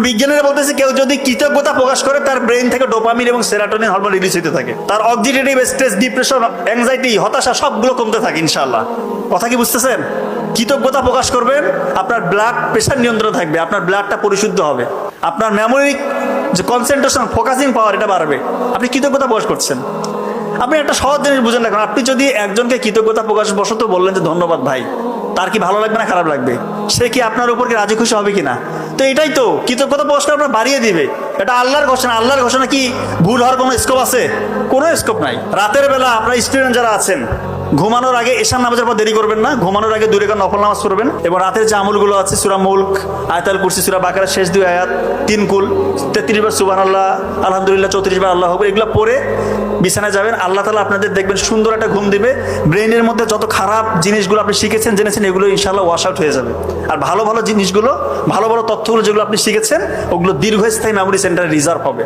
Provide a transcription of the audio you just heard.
বিজ্ঞানীরা বলতেছে কেউ যদি কৃতজ্ঞতা প্রকাশ করে তার ব্রেন থেকে ডোপামিন এবং সেরাটোনিন হরমোন রিলিজ হতে থাকে, তার অক্সিডেটিভ স্ট্রেস, ডিপ্রেশন, অ্যাংজাইটি, হতাশা সবগুলো কমতে থাকে ইনশাআল্লাহ। কথা কি বুঝতেছেন? কৃতজ্ঞতা প্রকাশ করবেন, আপনার ব্লাড প্রেশার নিয়ন্ত্রণ থাকবে, আপনার ব্লাডটা পরিশুদ্ধ হবে, আপনার মেমোরি যে কনসেন্ট্রেশন, ফোকাসিং পাওয়ার এটা বাড়বে। আপনি কৃতজ্ঞতা প্রকাশ করছেন। আপনি একটা সহজ জিনিস বুঝেন না, আপনি যদি একজনকে কৃতজ্ঞতা প্রকাশ বশত বললেন যে ধন্যবাদ ভাই, তার কি ভালো লাগবে না খারাপ লাগবে? সে কি আপনার উপর কি রাজি খুশি হবে কিনা? তো এটাই তো কৃতজ্ঞতা প্রকাশ আপনার বাড়িয়ে দিবে। এটা আল্লাহর ঘোষণা। আল্লাহর ঘোষণা কি ভুল হওয়ার কোনো স্কোপ আছে? কোনো স্কোপ নাই। রাতের বেলা আপনার স্টুডেন্ট যারা আছেন, ঘুমানোর আগে এশার নামাজের পর দেরি করবেন না, ঘুমানোর আগে 2 রাকাত নফল নামাজ পড়বেন এবং রাতের যে আমলগুলো আছে সূরা মুলক, আয়াতুল কুরসি, সূরা বাকারার শেষ 2 আয়াত, 3 কুল, 33 বার সুবহানাল্লাহ, আলহামদুলিল্লাহ, 34 বার আল্লাহু আকবার, এগুলো পড়ে বিছানায় যাবেন। আল্লাহ তাআলা আপনাদের দেখবেন সুন্দর একটা ঘুম দিবে। ব্রেনের মধ্যে যত খারাপ জিনিসগুলো আপনি শিখেছেন, জেনেছেন, এগুলো ইনশাআল্লাহ ওয়াশ আউট হয়ে যাবে। আর ভালো ভালো জিনিসগুলো, ভালো ভালো তথ্যগুলো যেগুলো আপনি শিখেছেন, ওগুলো দীর্ঘস্থায়ী মেমোরি সেন্টারে রিজার্ভ হবে।